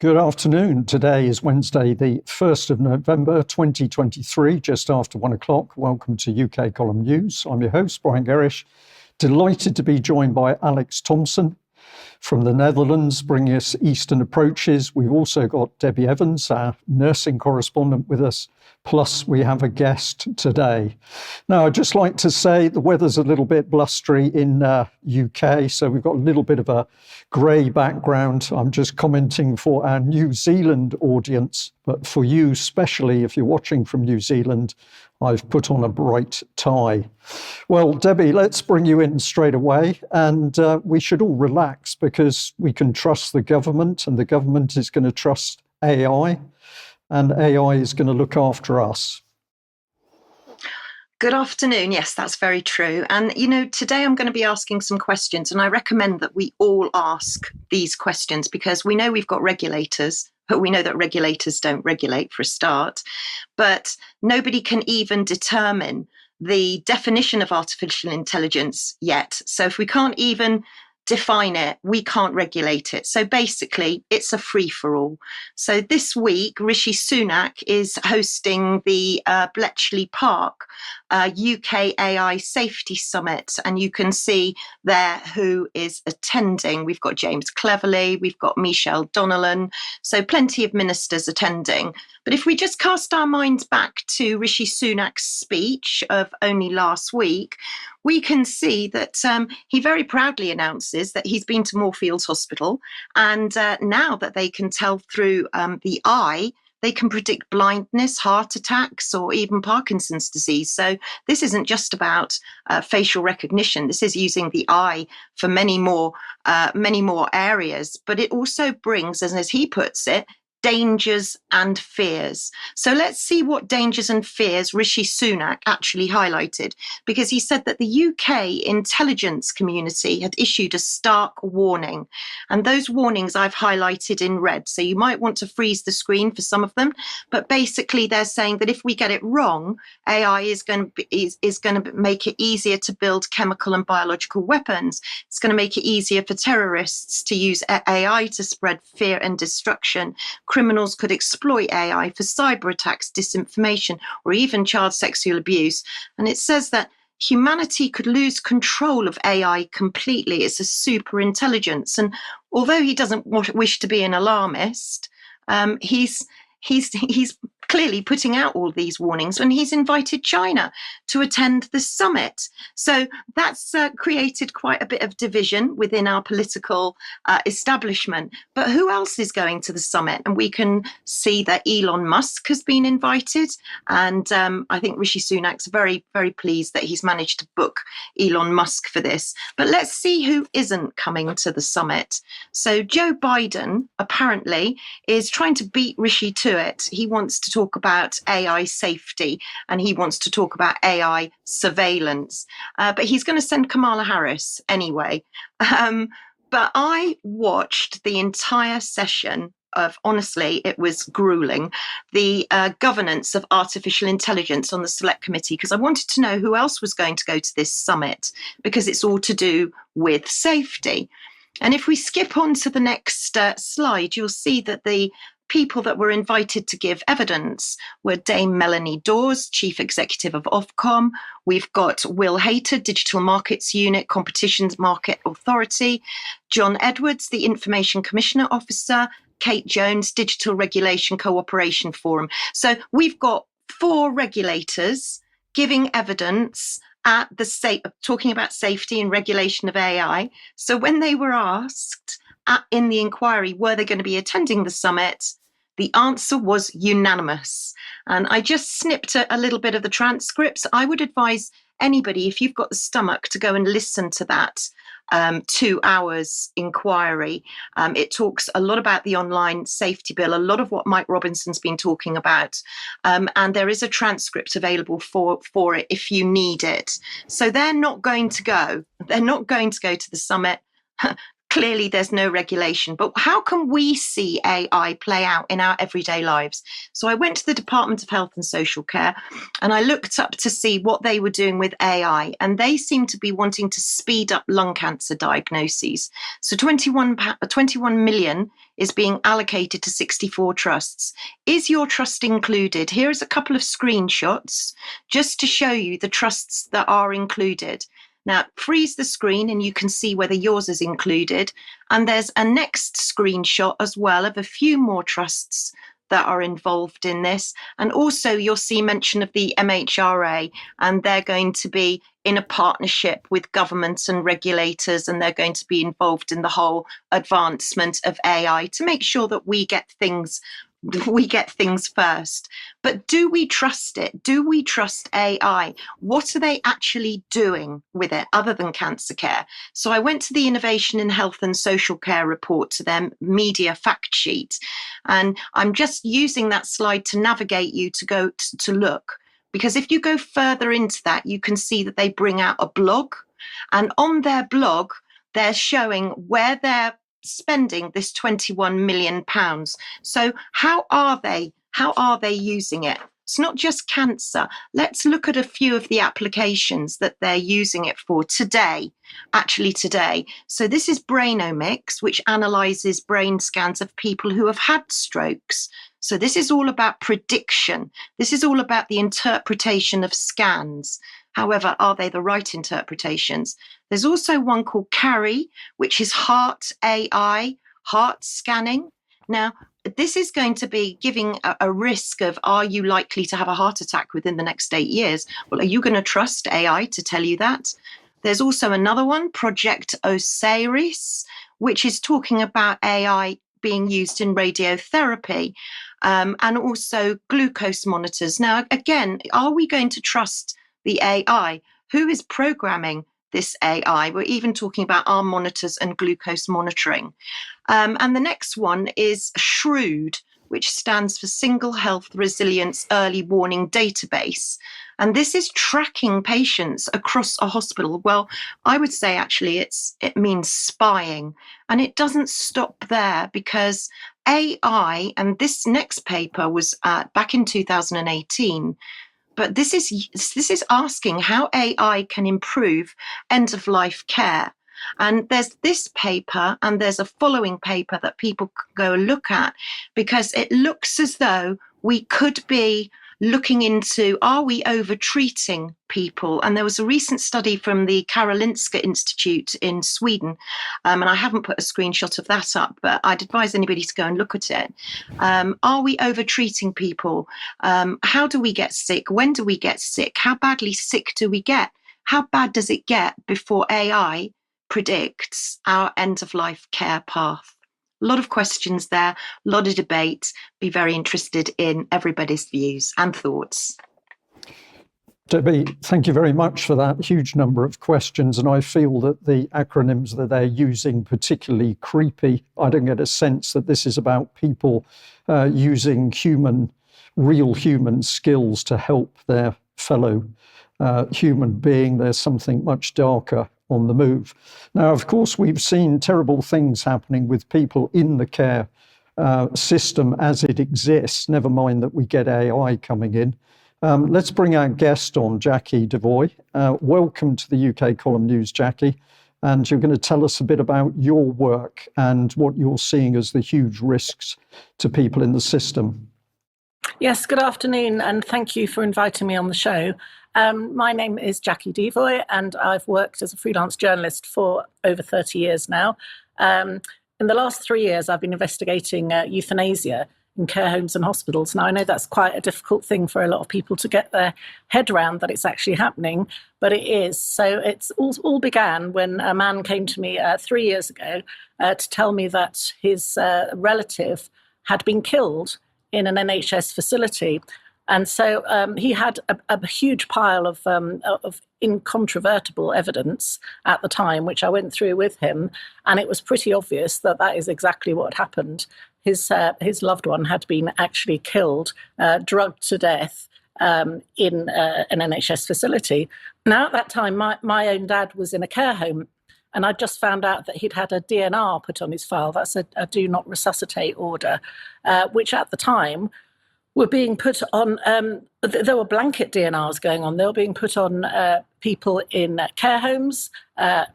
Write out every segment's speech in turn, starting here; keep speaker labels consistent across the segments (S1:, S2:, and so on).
S1: Good afternoon. Today is Wednesday, the 1st of November, 2023, just after 1 o'clock. Welcome to UK Column News. I'm your host, Brian Gerrish. Delighted to be joined by Alex Thomson from the Netherlands, bringing us Eastern approaches. We've also got Debi Evans, our nursing correspondent, with us. Plus, we have a guest today. Now, I'd just like to say the weather's a little bit blustery in UK, so we've got a little bit of a grey background. I'm just commenting for our New Zealand audience, but for you, especially if you're watching from New Zealand, I've put on a bright tie. Well, Debi, let's bring you in straight away, and we should all relax because we can trust the government, and the government is going to trust AI, and AI is going to look after us.
S2: Good afternoon. Yes, that's very true. And, today I'm going to be asking some questions, and I recommend that we all ask these questions because we know we've got regulators, but we know that regulators don't regulate for a start. But nobody can even determine the definition of artificial intelligence yet. So if we can't even define it, we can't regulate it. So basically, it's a free-for-all. So this week, Rishi Sunak is hosting the Bletchley Park UK AI Safety Summit, and you can see there who is attending. We've got James Cleverly, we've got Michelle Donnellan, so plenty of ministers attending. But if we just cast our minds back to Rishi Sunak's speech of only last week, we can see that he very proudly announces that he's been to Moorfields Hospital, and now that they can tell through the eye, they can predict blindness, heart attacks, or even Parkinson's disease. So this isn't just about facial recognition. This is using the eye for many more areas. But it also brings, as he puts it, dangers and fears. So let's see what dangers and fears Rishi Sunak actually highlighted, because he said that the UK intelligence community had issued a stark warning. And those warnings I've highlighted in red. So you might want to freeze the screen for some of them. But basically, they're saying that if we get it wrong, AI is going to make it easier to build chemical and biological weapons. It's going to make it easier for terrorists to use AI to spread fear and destruction. Criminals could exploit AI for cyber attacks, disinformation, or even child sexual abuse. And it says that humanity could lose control of AI completely. It's a super intelligence. And although he doesn't wish to be an alarmist, he's clearly putting out all these warnings, and he's invited China to attend the summit. So that's created quite a bit of division within our political establishment. But who else is going to the summit? And we can see that Elon Musk has been invited. And I think Rishi Sunak's very, very pleased that he's managed to book Elon Musk for this. But let's see who isn't coming to the summit. So Joe Biden apparently is trying to beat Rishi to it. He wants to talk about AI safety, and he wants to talk about AI surveillance. But he's going to send Kamala Harris anyway. But I watched the entire session of, honestly, it was grueling, the governance of artificial intelligence on the select committee, because I wanted to know who else was going to go to this summit, because it's all to do with safety. And if we skip on to the next slide, you'll see that the people that were invited to give evidence were Dame Melanie Dawes, Chief Executive of Ofcom. We've got Will Hayter, Digital Markets Unit, Competitions Market Authority, John Edwards, the Information Commissioner Officer, Kate Jones, Digital Regulation Cooperation Forum. So we've got 4 regulators giving evidence at the talking about safety and regulation of AI. So when they were asked in the inquiry, were they going to be attending the summit? The answer was unanimous. And I just snipped a little bit of the transcripts. I would advise anybody, if you've got the stomach, to go and listen to that 2 hours inquiry. It talks a lot about the online safety bill, a lot of what Mike Robinson's been talking about. And there is a transcript available for it if you need it. So they're not going to go. They're not going to go to the summit. clearly there's no regulation. But how can we see AI play out in our everyday lives? So I went to the Department of Health and Social Care and I looked up to see what they were doing with AI, and they seem to be wanting to speed up lung cancer diagnoses. So 21 million is being allocated to 64 trusts. Is your trust included? Here is a couple of screenshots just to show you the trusts that are included. Now, freeze the screen and you can see whether yours is included. And there's a next screenshot as well of a few more trusts that are involved in this. And also you'll see mention of the MHRA, and they're going to be in a partnership with governments and regulators, and they're going to be involved in the whole advancement of AI to make sure that we get things first. But do we trust it? Do we trust AI? What are they actually doing with it other than cancer care? So I went to the Innovation in Health and Social Care report, to their media fact sheet, and I'm just using that slide to navigate you to go to look. Because if you go further into that, you can see that they bring out a blog, and on their blog, they're showing where they're spending this £21 million. So how are they using it? It's not just cancer. Let's look at a few of the applications that they're using it for today. So this is Brainomics, which analyzes brain scans of people who have had strokes. So this is all about prediction. This is all about the interpretation of scans. However, are they the right interpretations? There's also one called Carry, which is heart AI, heart scanning. Now, this is going to be giving a risk of, are you likely to have a heart attack within the next 8 years? Well, are you going to trust AI to tell you that? There's also another one, Project Osiris, which is talking about AI being used in radiotherapy, and also glucose monitors. Now, again, are we going to trust the AI? Who is programming this AI? We're even talking about arm monitors and glucose monitoring. And the next one is SHREWD, which stands for Single Health Resilience Early Warning Database. And this is tracking patients across a hospital. Well, I would say actually it means spying. And it doesn't stop there, because AI, and this next paper was back in 2018, but this is asking how AI can improve end-of-life care. And there's this paper and there's a following paper that people can go look at, because it looks as though we could be looking into, are we over-treating people? And there was a recent study from the Karolinska Institute in Sweden, and I haven't put a screenshot of that up, but I'd advise anybody to go and look at it. Are we over-treating people? How do we get sick? When do we get sick? How badly sick do we get? How bad does it get before AI predicts our end-of-life care path? A lot of questions there, a lot of debate. Be very interested in everybody's views and thoughts.
S1: Debbie, thank you very much for that huge number of questions. And I feel that the acronyms that they're using particularly creepy. I don't get a sense that this is about people using real human skills to help their fellow human being. There's something much darker on the move. Now, of course, we've seen terrible things happening with people in the care system as it exists, never mind that we get AI coming in. Let's bring our guest on, Jacqui Deevoy. Welcome to the UK Column News, Jacqui. And you're going to tell us a bit about your work and what you're seeing as the huge risks to people in the system.
S3: Yes, good afternoon, and thank you for inviting me on the show. My name is Jacqui Deevoy, and I've worked as a freelance journalist for over 30 years now. In the last 3 years, I've been investigating euthanasia in care homes and hospitals. Now, I know that's quite a difficult thing for a lot of people to get their head around, that it's actually happening, but it is. So it's all began when a man came to me 3 years ago to tell me that his relative had been killed in an NHS facility. And so he had a huge pile of incontrovertible evidence at the time, which I went through with him. And it was pretty obvious that that is exactly what happened. His loved one had been actually killed, drugged to death in an NHS facility. Now, at that time, my own dad was in a care home. And I just found out that he'd had a DNR put on his file. That's a do not resuscitate order, which at the time were being put on, there were blanket DNRs going on. They were being put on people in care homes,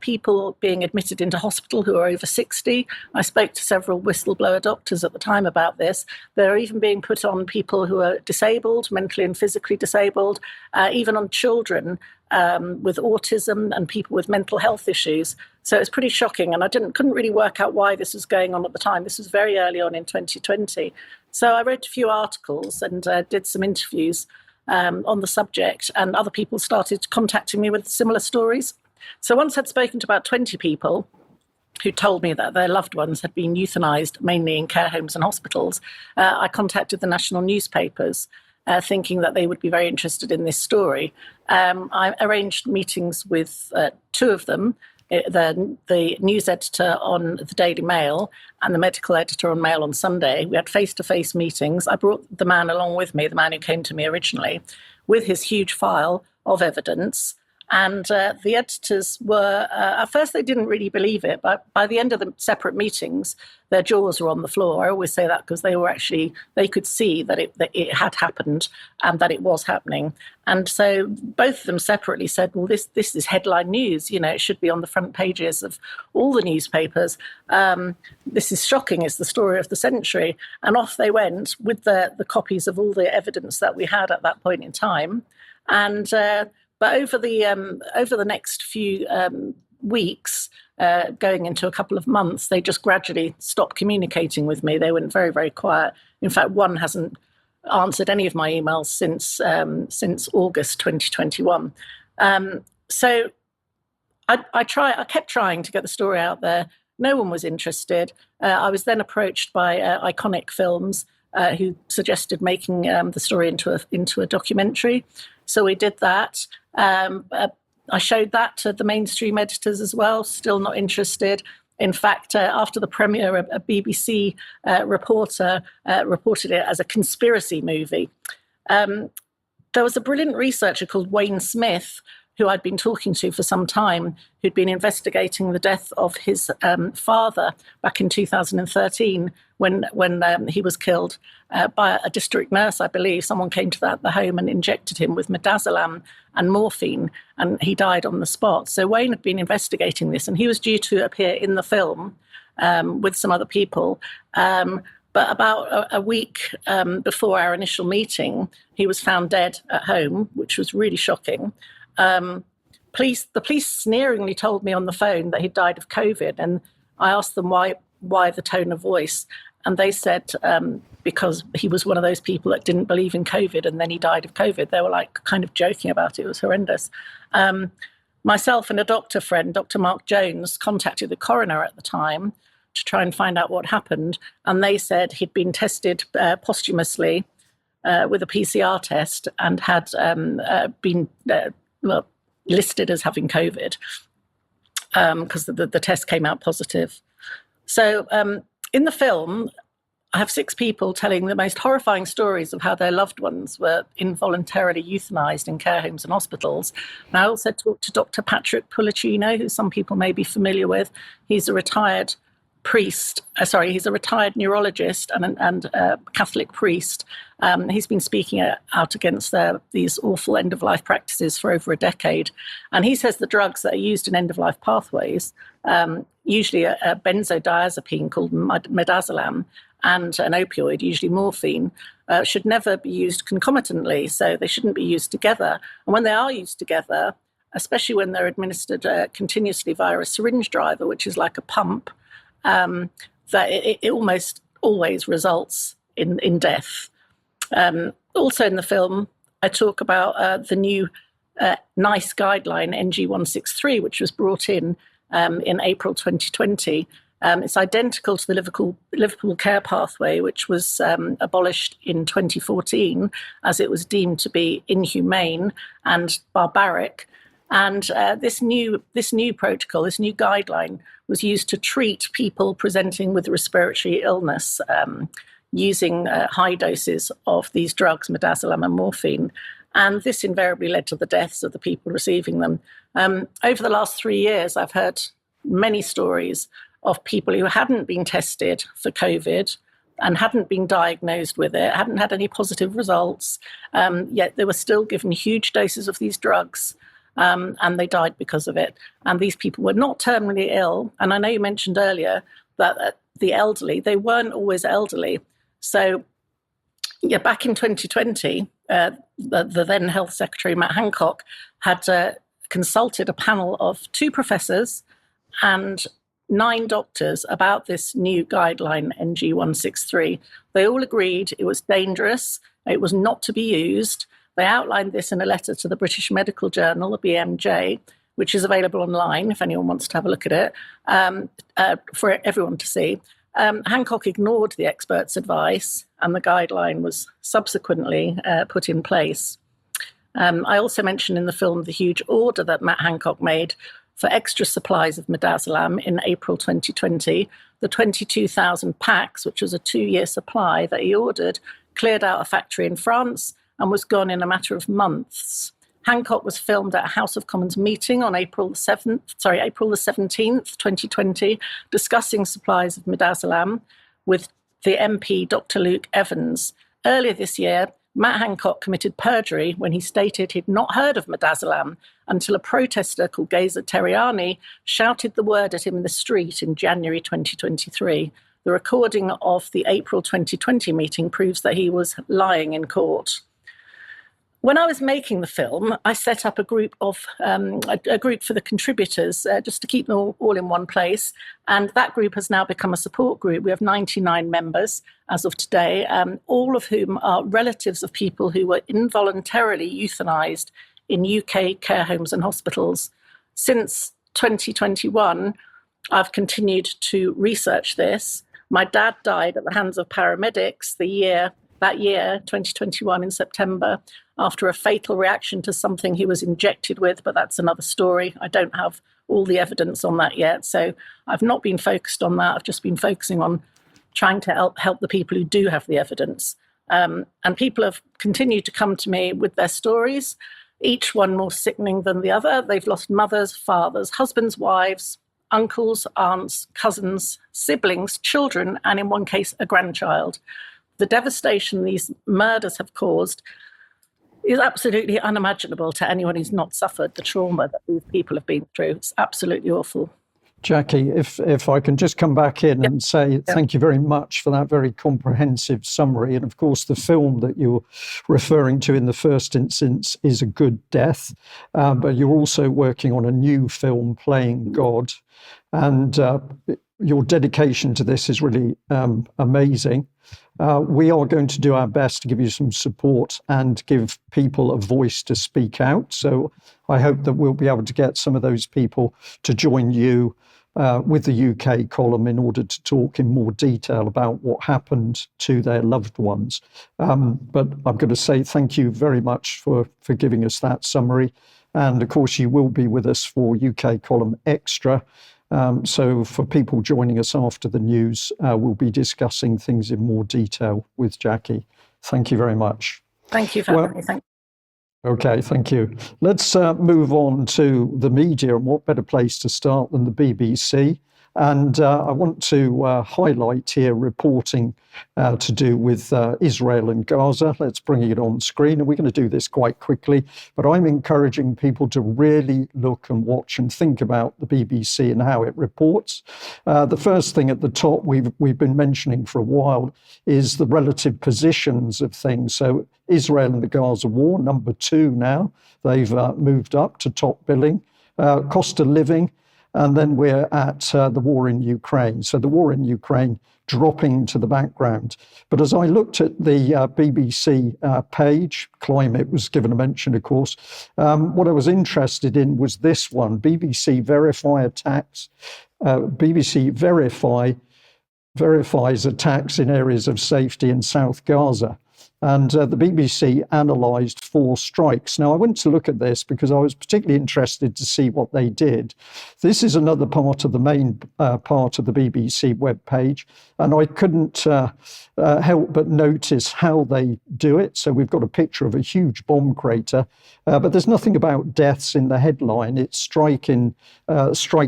S3: people being admitted into hospital who are over 60. I spoke to several whistleblower doctors at the time about this. They're even being put on people who are disabled, mentally and physically disabled, even on children with autism and people with mental health issues. So it's pretty shocking. And I couldn't really work out why this was going on at the time. This was very early on in 2020. So I wrote a few articles and did some interviews on the subject, and other people started contacting me with similar stories. So once I'd spoken to about 20 people who told me that their loved ones had been euthanized, mainly in care homes and hospitals, I contacted the national newspapers, thinking that they would be very interested in this story. I arranged meetings with two of them, the news editor on the Daily Mail and the medical editor on Mail on Sunday. We had face-to-face meetings. I brought the man along with me, the man who came to me originally, with his huge file of evidence. And the editors were, at first they didn't really believe it, but by the end of the separate meetings, their jaws were on the floor. I always say that because they could see that it had happened and that it was happening. And so both of them separately said, well, this is headline news. It should be on the front pages of all the newspapers. This is shocking. It's the story of the century. And off they went with the copies of all the evidence that we had at that point in time. And but over the next few weeks, going into a couple of months, they just gradually stopped communicating with me. They went very, very quiet. In fact, one hasn't answered any of my emails since August 2021. So I kept trying to get the story out there. No one was interested. I was then approached by Iconic Films, who suggested making the story into a documentary. So we did that. I showed that to the mainstream editors as well, still not interested. In fact, after the premiere, a BBC reporter reported it as a conspiracy movie. There was a brilliant researcher called Wayne Smith, who I'd been talking to for some time, who'd been investigating the death of his father back in 2013 when he was killed by a district nurse, I believe. Someone came to the home and injected him with midazolam and morphine, and he died on the spot. So Wayne had been investigating this, and he was due to appear in the film with some other people. But about a week before our initial meeting, he was found dead at home, which was really shocking. The police sneeringly told me on the phone that he died of COVID, and I asked them why the tone of voice, and they said because he was one of those people that didn't believe in COVID, and then he died of COVID. They were like kind of joking about it. It was horrendous. Myself and a doctor friend, Dr. Mark Jones, contacted the coroner at the time to try and find out what happened, and they said he'd been tested posthumously with a PCR test and had been listed as having COVID because the test came out positive. So in the film, I have 6 people telling the most horrifying stories of how their loved ones were involuntarily euthanized in care homes and hospitals. And I also talked to Dr. Patrick Pulicino, who some people may be familiar with. He's a retired priest. He's a retired neurologist and a Catholic priest. He's been speaking out against these awful end-of-life practices for over a decade. And he says the drugs that are used in end-of-life pathways, usually a benzodiazepine called midazolam and an opioid, usually morphine, should never be used concomitantly. So they shouldn't be used together. And when they are used together, especially when they're administered continuously via a syringe driver, which is like a pump, that it almost always results in death. Also in the film, I talk about the new NICE guideline, NG163, which was brought in April 2020. It's identical to the Liverpool care pathway, which was abolished in 2014 as it was deemed to be inhumane and barbaric. And this new protocol, this new guideline, was used to treat people presenting with respiratory illness using high doses of these drugs, midazolam and morphine. And this invariably led to the deaths of the people receiving them. Over the last 3 years, I've heard many stories of people who hadn't been tested for COVID and hadn't been diagnosed with it, hadn't had any positive results, yet they were still given huge doses of these drugs, and they died because of it. And these people were not terminally ill. And I know you mentioned earlier that the elderly, they weren't always elderly. So back in 2020, the then Health Secretary, Matt Hancock, had consulted a panel of 2 professors and 9 doctors about this new guideline, NG163. They all agreed it was dangerous, it was not to be used. They outlined this in a letter to the British Medical Journal, the BMJ, which is available online if anyone wants to have a look at it, for everyone to see. Hancock ignored the experts' advice, and the guideline was subsequently put in place. I also mentioned in the film the huge order that Matt Hancock made for extra supplies of midazolam in April 2020. The 22,000 packs, which was a 2-year supply that he ordered, cleared out a factory in France and was gone in a matter of months. Hancock was filmed at a House of Commons meeting on April the 17th, 2020, discussing supplies of midazolam with the MP, Dr. Luke Evans. Earlier this year, Matt Hancock committed perjury when he stated he'd not heard of midazolam until a protester called Gaza Terriani shouted the word at him in the street in January 2023. The recording of the April 2020 meeting proves that he was lying in court. When I was making the film, I set up a group of a group for the contributors, just to keep them all in one place. And that group has now become a support group. We have 99 members as of today, all of whom are relatives of people who were involuntarily euthanized in UK care homes and hospitals. Since 2021, I've continued to research this. My dad died at the hands of paramedics that year, 2021 in September, after a fatal reaction to something he was injected with, but that's another story. I don't have all the evidence on that yet. So I've not been focused on that. I've just been focusing on trying to help the people who do have the evidence. And people have continued to come to me with their stories, each one more sickening than the other. They've lost mothers, fathers, husbands, wives, uncles, aunts, cousins, siblings, children, and in one case, a grandchild. The devastation these murders have caused is absolutely unimaginable to anyone who's not suffered the trauma that these people have been through. It's absolutely awful.
S1: Jacqui, if I can just come back in and say thank you very much for that very comprehensive summary. And of course, the film that you're referring to in the first instance is A Good Death, but you're also working on a new film, Playing God. And your dedication to this is really amazing. We are going to do our best to give you some support and give people a voice to speak out. So I hope that we'll be able to get some of those people to join you with the UK column in order to talk in more detail about what happened to their loved ones. But I'm going to say thank you very much for giving us that summary. And of course, you will be with us for UK column extra. So for people joining us after the news, we'll be discussing things in more detail with Jacqui. Thank you very much.
S3: Thank you for having me. Thank you.
S1: Okay, thank you. Let's move on to the media, and what better place to start than the BBC? And I want to highlight here reporting to do with Israel and Gaza. Let's bring it on screen. And we're going to do this quite quickly. But I'm encouraging people to really look and watch and think about the BBC and how it reports. The first thing at the top we've been mentioning for a while is the relative positions of things. So Israel and the Gaza war, number 2 now. They've moved up to top billing. Cost of living. And then we're at the war in Ukraine. So the war in Ukraine dropping to the background. But as I looked at the BBC page, climate was given a mention, of course, what I was interested in was this one, BBC Verify attacks. BBC verifies attacks in areas of safety in South Gaza. And the BBC analysed 4 strikes. Now, I went to look at this because I was particularly interested to see what they did. This is another part of the main part of the BBC webpage, and I couldn't help but notice how they do it. So we've got a picture of a huge bomb crater, but there's nothing about deaths in the headline. It's strike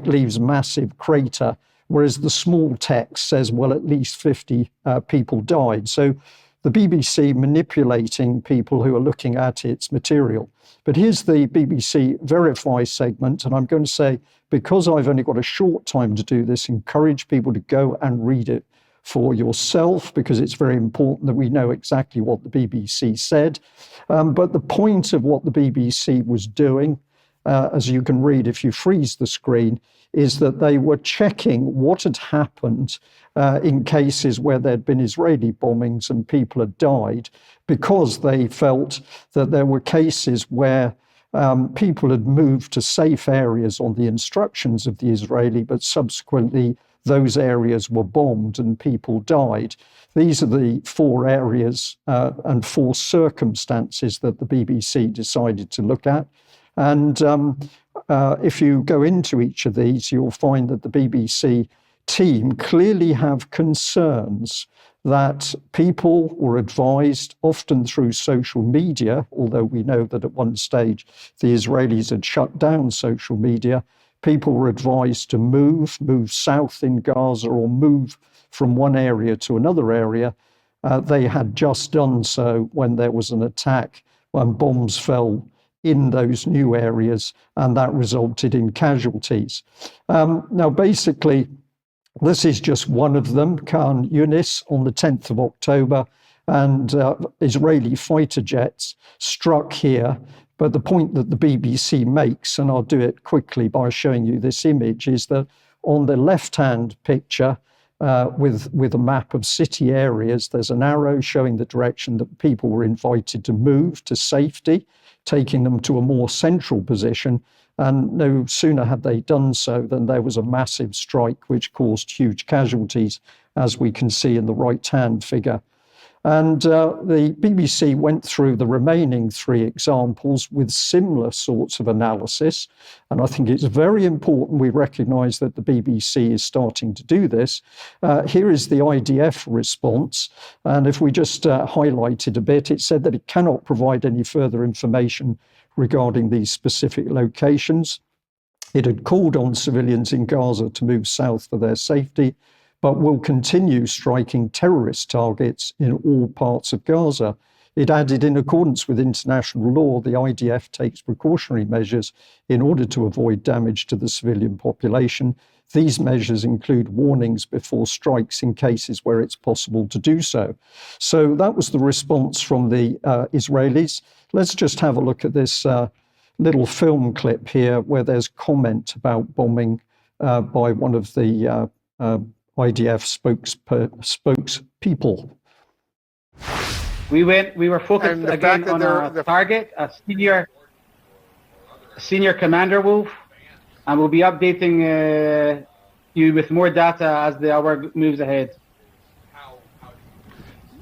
S1: leaves massive crater, whereas the small text says, well, at least 50 people died. So the BBC manipulating people who are looking at its material. But here's the BBC Verify segment, and I'm going to say, because I've only got a short time to do this, encourage people to go and read it for yourself, because it's very important that we know exactly what the BBC said. But the point of what the BBC was doing, as you can read if you freeze the screen, is that they were checking what had happened in cases where there'd been Israeli bombings and people had died, because they felt that there were cases where people had moved to safe areas on the instructions of the Israeli, but subsequently those areas were bombed and people died. These are the 4 areas and 4 circumstances that the BBC decided to look at. And if you go into each of these, you'll find that the BBC team clearly have concerns that people were advised, often through social media, although we know that at one stage the Israelis had shut down social media, people were advised to move south in Gaza or move from one area to another area. They had just done so when there was an attack, when bombs fell in those new areas, and that resulted in casualties. Now, basically, this is just one of them, Khan Yunis, on the 10th of October, and Israeli fighter jets struck here. But the point that the BBC makes, and I'll do it quickly by showing you this image, is that on the left-hand picture, with a map of city areas, there's an arrow showing the direction that people were invited to move to safety, taking them to a more central position. And no sooner had they done so than there was a massive strike which caused huge casualties, as we can see in the right-hand figure. And the BBC went through the remaining 3 examples with similar sorts of analysis. And I think it's very important we recognise that the BBC is starting to do this. Here is the IDF response. And if we just highlight it a bit, it said that it cannot provide any further information regarding these specific locations. It had called on civilians in Gaza to move south for their safety, but will continue striking terrorist targets in all parts of Gaza. It added, in accordance with international law, the IDF takes precautionary measures in order to avoid damage to the civilian population. These measures include warnings before strikes in cases where it's possible to do so. So that was the response from the Israelis. Let's just have a look at this little film clip here where there's comment about bombing by one of the IDF spokespeople.
S4: We were focused again on our target, a senior commander, Wolf, and we'll be updating you with more data as the hour moves ahead.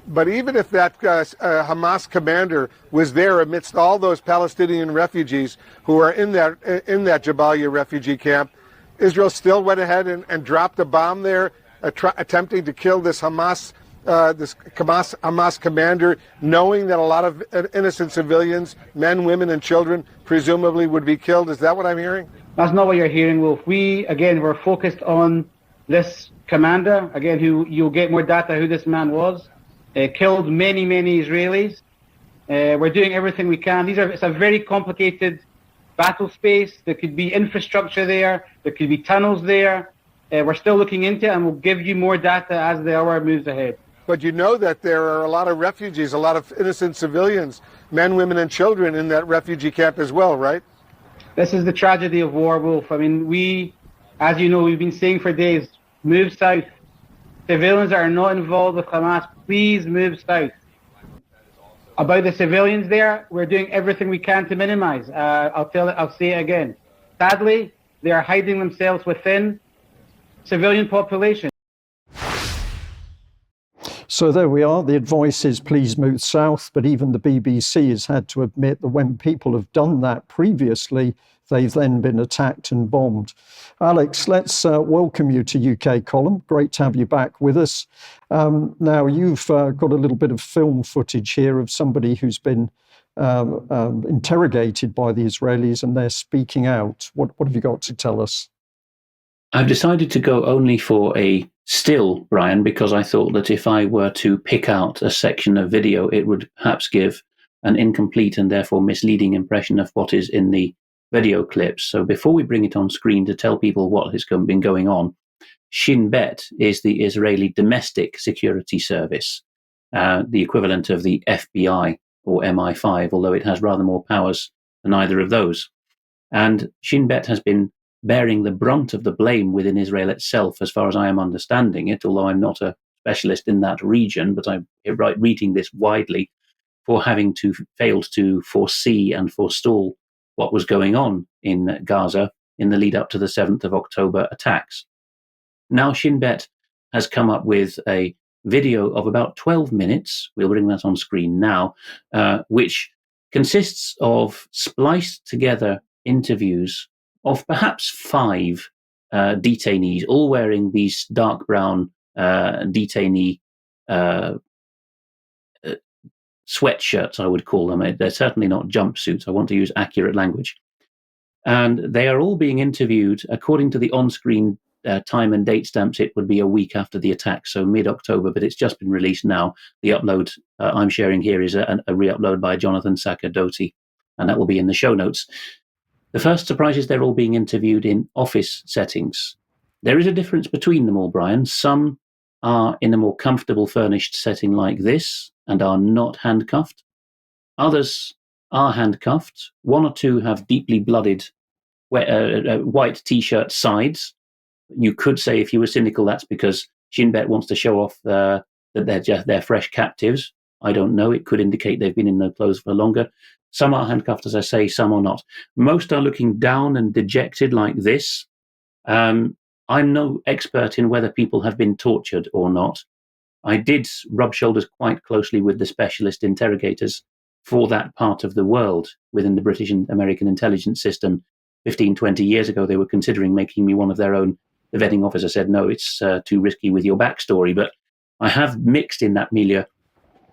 S5: But even if that Hamas commander was there amidst all those Palestinian refugees who are in that Jabalia refugee camp, Israel still went ahead and dropped a bomb there, attempting to kill this Hamas commander, knowing that a lot of innocent civilians, men, women, and children, presumably would be killed. Is that what I'm hearing?
S4: That's not what you're hearing, Wolf. We're focused on this commander, again, who you'll get more data who this man was. Killed many Israelis. We're doing everything we can. It's a very complicated battle space. There could be infrastructure there. There could be tunnels there. We're still looking into it, and we'll give you more data as the hour moves ahead.
S5: But you know that there are a lot of refugees, a lot of innocent civilians, men, women, and children in that refugee camp as well, right?
S4: This is the tragedy of war, Wolf. I mean, as you know, we've been saying for days, move south. Civilians that are not involved with Hamas, please move south. About the civilians there, we're doing everything we can to minimize. I'll say it again. Sadly, they are hiding themselves within civilian population.
S1: So there we are. The advice is please move south, but even the BBC has had to admit that when people have done that previously, they've then been attacked and bombed. Alex, let's welcome you to UK Column. Great to have you back with us. Now, you've got a little bit of film footage here of somebody who's been interrogated by the Israelis, and they're speaking out. What have you got to tell us?
S6: I've decided to go only for a still, Brian, because I thought that if I were to pick out a section of video, it would perhaps give an incomplete and therefore misleading impression of what is in the video clips. So before we bring it on screen to tell people what has been going on, Shin Bet is the Israeli Domestic Security Service, the equivalent of the FBI or MI5, although it has rather more powers than either of those. And Shin Bet has been bearing the brunt of the blame within Israel itself, as far as I am understanding it, although I'm not a specialist in that region, but I'm reading this widely, for having failed to foresee and forestall what was going on in Gaza in the lead up to the 7th of October attacks. Now Shin Bet has come up with a video of about 12 minutes, we'll bring that on screen now, which consists of spliced together interviews of perhaps 5 detainees, all wearing these dark brown detainee sweatshirts, I would call them. They're certainly not jumpsuits. I want to use accurate language. And they are all being interviewed, according to the on-screen time and date stamps, it would be a week after the attack, so mid-October, but it's just been released now. The upload I'm sharing here is a re-upload by Jonathan Sacerdoti, and that will be in the show notes. The first surprise is they're all being interviewed in office settings. There is a difference between them all, Brian. Some are in a more comfortable furnished setting like this and are not handcuffed. Others are handcuffed. 1 or 2 have deeply blooded white T-shirt sides. You could say, if you were cynical, that's because Shin Bet wants to show off that they're fresh captives. I don't know. It could indicate they've been in their clothes for longer. Some are handcuffed, as I say, some are not. Most are looking down and dejected like this. I'm no expert in whether people have been tortured or not. I did rub shoulders quite closely with the specialist interrogators for that part of the world within the British and American intelligence system. 15, 20 years ago, they were considering making me one of their own. The vetting officer said, no, it's too risky with your backstory. But I have mixed in that milieu.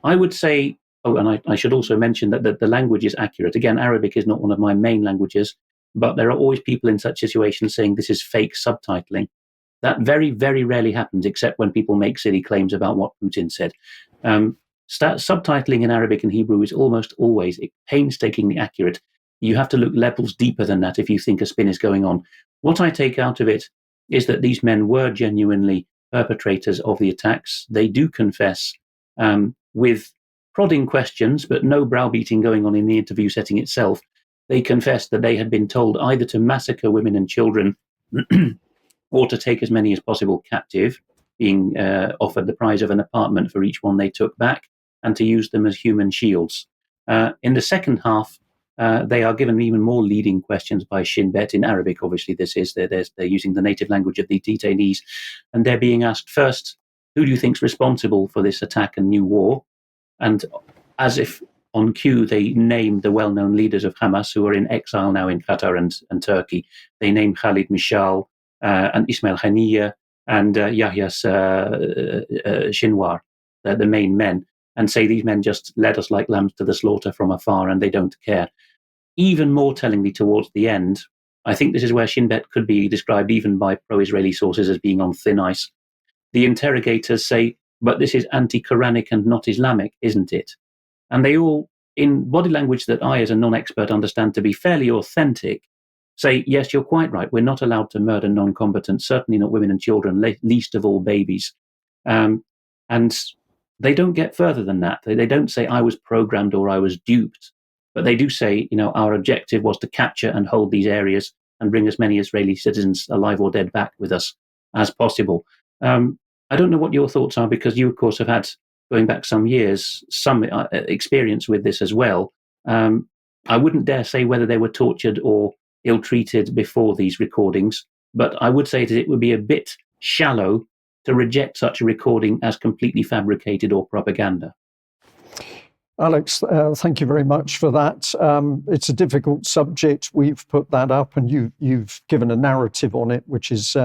S6: I would say, and I should also mention that the language is accurate. Again, Arabic is not one of my main languages, but there are always people in such situations saying this is fake subtitling. That very, very rarely happens, except when people make silly claims about what Putin said. Subtitling in Arabic and Hebrew is almost always painstakingly accurate. You have to look levels deeper than that if you think a spin is going on. What I take out of it is that these men were genuinely perpetrators of the attacks. They do confess with prodding questions, but no browbeating going on in the interview setting itself. They confessed that they had been told either to massacre women and children or to take as many as possible captive, being offered the prize of an apartment for each one they took back, and to use them as human shields. In the second half, they are given even more leading questions by Shin Bet in Arabic. Obviously, they're using the native language of the detainees, and they're being asked first, who do you think's responsible for this attack and new war? And as if on cue, they name the well-known leaders of Hamas who are in exile now in Qatar and Turkey. They name Khalid Mishal and Ismail Haniyeh and Yahya Sinwar, the main men, and say these men just led us like lambs to the slaughter from afar and they don't care. Even more tellingly towards the end, I think this is where Shin Bet could be described even by pro-Israeli sources as being on thin ice. The interrogators say, but this is anti-Quranic and not Islamic, isn't it? And they all, in body language that I as a non-expert understand to be fairly authentic, say, yes, you're quite right. We're not allowed to murder non-combatants, certainly not women and children, least of all babies. And they don't get further than that. They don't say I was programmed or I was duped, but they do say, our objective was to capture and hold these areas and bring as many Israeli citizens alive or dead back with us as possible. I don't know what your thoughts are, because you, of course, have had, going back some years, some experience with this as well. I wouldn't dare say whether they were tortured or ill-treated before these recordings, but I would say that it would be a bit shallow to reject such a recording as completely fabricated or propaganda?
S1: Alex, thank you very much for that. It's a difficult subject. We've put that up, and you've given a narrative on it, which is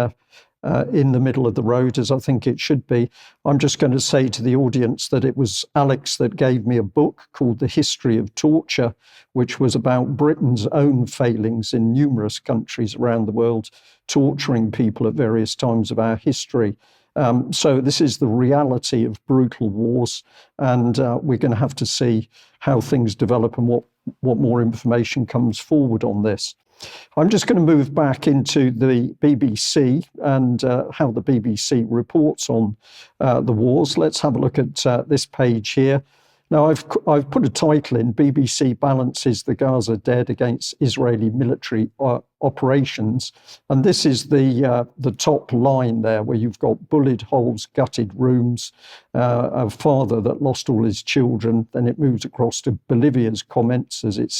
S1: in the middle of the road, as I think it should be. I'm just going to say to the audience that it was Alex that gave me a book called The History of Torture, which was about Britain's own failings in numerous countries around the world, torturing people at various times of our history. So this is the reality of brutal wars, and we're going to have to see how things develop and what more information comes forward on this. I'm just going to move back into the BBC and how the BBC reports on the wars. Let's have a look at this page here. Now, I've put a title in: BBC balances the Gaza dead against Israeli military operations. And this is the top line there, where you've got bullet holes, gutted rooms, a father that lost all his children. Then it moves across to Bolivia's comments as it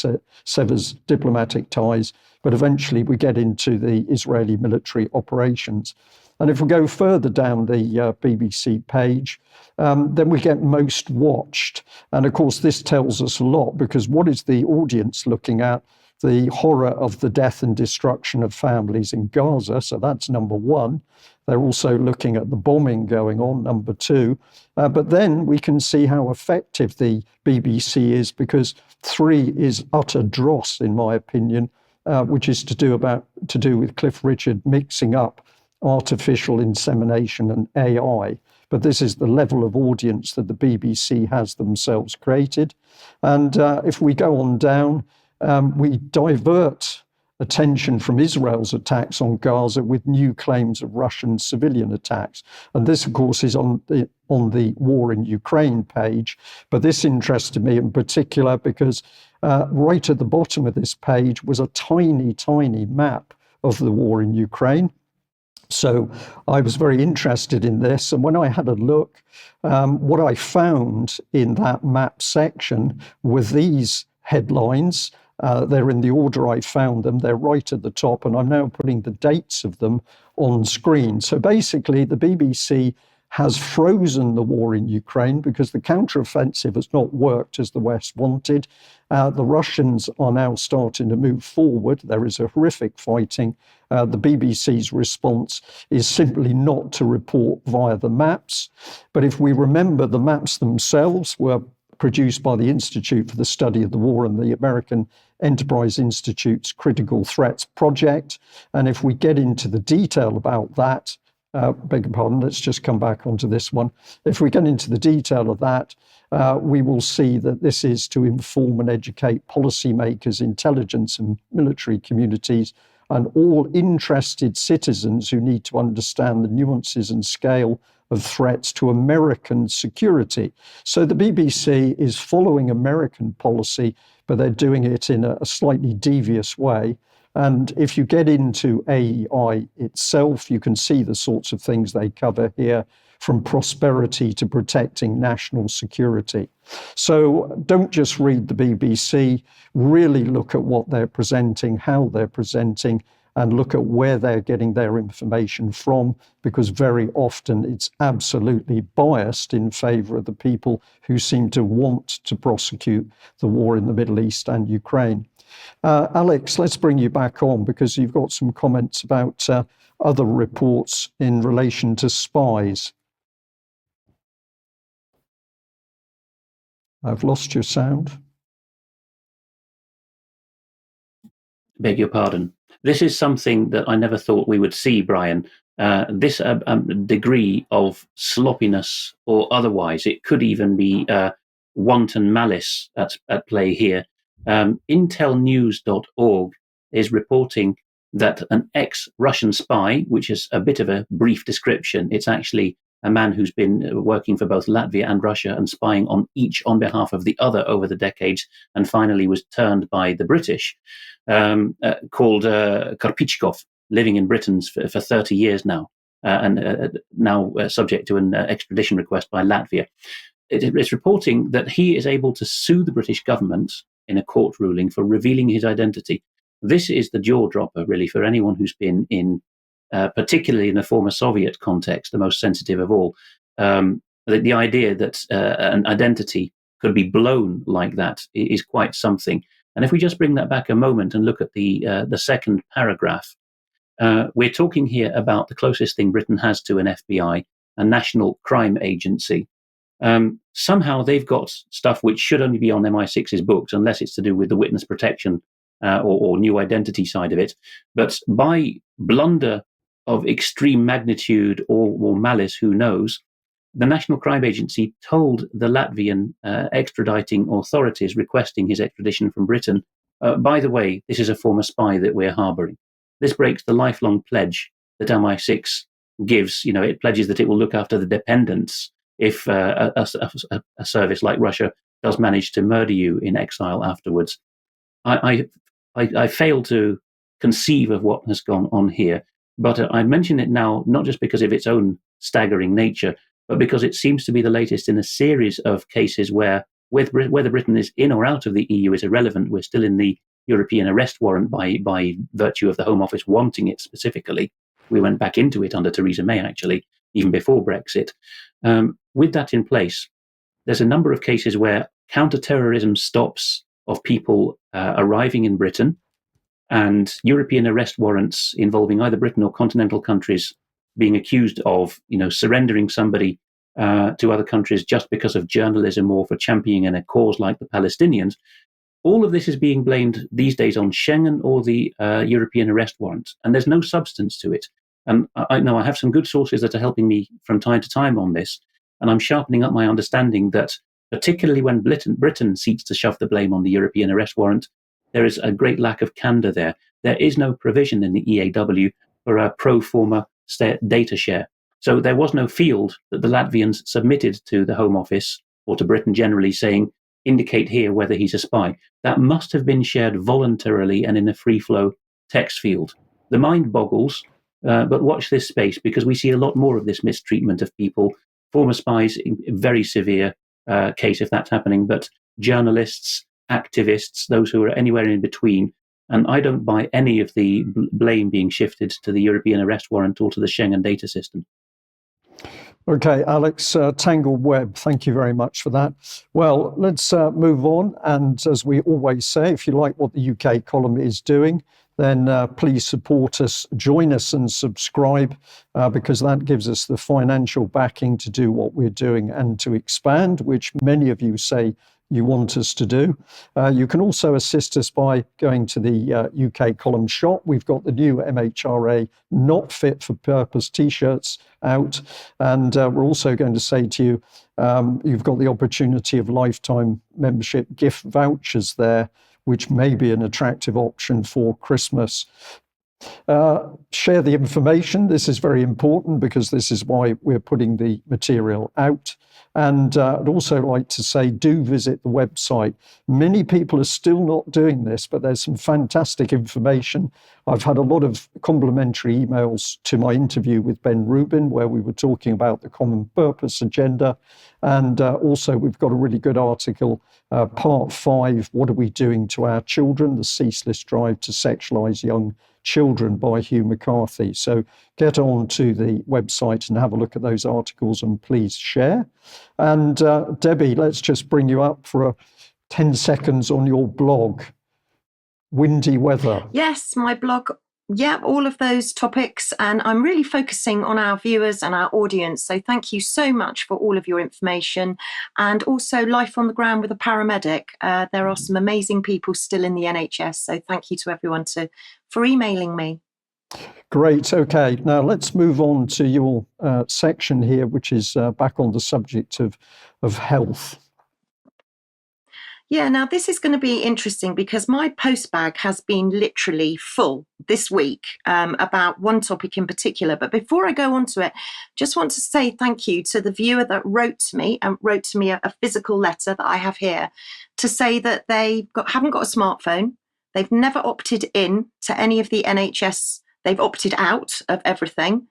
S1: severs diplomatic ties. But eventually we get into the Israeli military operations. And if we go further down the BBC page, then we get most watched. And of course, this tells us a lot, because what is the audience looking at? The horror of the death and destruction of families in Gaza. So that's number one. They're also looking at the bombing going on, number two. But then we can see how effective the BBC is, because three is utter dross, in my opinion, which is to do with Cliff Richard mixing up artificial insemination and AI. But this is the level of audience that the BBC has themselves created. And if we go on down, we divert attention from Israel's attacks on Gaza with new claims of Russian civilian attacks. And this, of course, is on the war in Ukraine page. But this interested me in particular because right at the bottom of this page was a tiny, tiny map of the war in Ukraine. So I was very interested in this. And when I had a look, what I found in that map section were these headlines. They're in the order I found them. They're right at the top, and I'm now putting the dates of them on screen. So basically, the BBC has frozen the war in Ukraine because the counteroffensive has not worked as the West wanted. The Russians are now starting to move forward. There is a horrific fighting. The BBC's response is simply not to report via the maps. But if we remember, the maps themselves were produced by the Institute for the Study of the War and the American Enterprise Institute's Critical Threats Project. And if we get into the detail about that, beg your pardon, let's just come back onto this one. If we get into the detail of that, we will see that this is to inform and educate policymakers, intelligence and military communities, and all interested citizens who need to understand the nuances and scale of threats to American security. So the BBC is following American policy, but they're doing it in a slightly devious way. And if you get into AEI itself, you can see the sorts of things they cover here, from prosperity to protecting national security. So don't just read the BBC, really look at what they're presenting, how they're presenting, and look at where they're getting their information from, because very often it's absolutely biased in favor of the people who seem to want to prosecute the war in the Middle East and Ukraine. Alex, let's bring you back on, because you've got some comments about other reports in relation to spies. I've lost your sound.
S6: Beg your pardon. This is something that I never thought we would see, Brian. This degree of sloppiness, or otherwise, it could even be wanton malice at play here. Intelnews.org is reporting that an ex-Russian spy, which is a bit of a brief description, it's actually a man who's been working for both Latvia and Russia and spying on each on behalf of the other over the decades, and finally was turned by the British, called Karpichkov, living in Britain for 30 years now, and now subject to an extradition request by Latvia. It's reporting that he is able to sue the British government in a court ruling for revealing his identity. This is the jaw dropper, really, for anyone who's been in particularly in the former Soviet context, the most sensitive of all. The idea that an identity could be blown like that is quite something. And if we just bring that back a moment and look at the second paragraph, we're talking here about the closest thing Britain has to an FBI, a national crime agency. Somehow they've got stuff which should only be on MI6's books, unless it's to do with the witness protection or new identity side of it. But by blunder of extreme magnitude or malice, who knows, the National Crime Agency told the Latvian extraditing authorities requesting his extradition from Britain, by the way, this is a former spy that we're harbouring. This breaks the lifelong pledge that MI6 gives. It pledges that it will look after the dependents if a service like Russia does manage to murder you in exile afterwards. I fail to conceive of what has gone on here, but I mention it now not just because of its own staggering nature, but because it seems to be the latest in a series of cases where whether Britain is in or out of the EU is irrelevant. We're still in the European arrest warrant by virtue of the Home Office wanting it specifically. We went back into it under Theresa May, actually, even before Brexit. With that in place, there's a number of cases where counter-terrorism stops of people arriving in Britain and European arrest warrants involving either Britain or continental countries being accused of, surrendering somebody to other countries just because of journalism or for championing a cause like the Palestinians. All of this is being blamed these days on Schengen or the European arrest warrant, and there's no substance to it. And I know I have some good sources that are helping me from time to time on this, and I'm sharpening up my understanding that particularly when Britain seeks to shove the blame on the European arrest warrant, there is a great lack of candour there. There is no provision in the EAW for a pro forma data share. So there was no field that the Latvians submitted to the Home Office or to Britain generally saying, indicate here whether he's a spy. That must have been shared voluntarily and in a free flow text field. The mind boggles, but watch this space because we see a lot more of this mistreatment of people, former spies, very severe case if that's happening, but journalists, activists, those who are anywhere in between. And I don't buy any of the blame being shifted to the European arrest warrant or to the Schengen data system.
S1: Okay, Alex, Tangled Web, thank you very much for that. Well, let's move on. And as we always say, if you like what the UK column is doing, then please support us, join us and subscribe because that gives us the financial backing to do what we're doing and to expand, which many of you say you want us to do. You can also assist us by going to the UK column shop. We've got the new MHRA Not Fit for Purpose t-shirts out. And we're also going to say to you, you've got the opportunity of lifetime membership gift vouchers there, which may be an attractive option for Christmas. Share the information. This is very important because this is why we're putting the material out. And I'd also like to say, do visit the website. Many people are still not doing this, but there's some fantastic information. I've had a lot of complimentary emails to my interview with Ben Rubin, where we were talking about the common purpose agenda. And also we've got a really good article, part 5, What Are We Doing to Our Children? The Ceaseless Drive to Sexualize Young Children by Hugh McCarthy. So get on to the website and have a look at those articles and please share. And Debbie, let's just bring you up for 10 seconds on your blog, Windy Weather.
S2: Yes, my blog. Yeah, all of those topics. And I'm really focusing on our viewers and our audience. So thank you so much for all of your information. And also Life on the Ground with a Paramedic. There are some amazing people still in the NHS. So thank you to everyone for emailing me.
S1: Great. Okay. Now let's move on to your section here, which is back on the subject of health.
S2: Yeah, now this is going to be interesting because my postbag has been literally full this week about one topic in particular. But before I go on to it, just want to say thank you to the viewer that wrote to me a physical letter that I have here to say that they haven't got a smartphone. They've never opted in to any of the NHS. They've opted out of everything.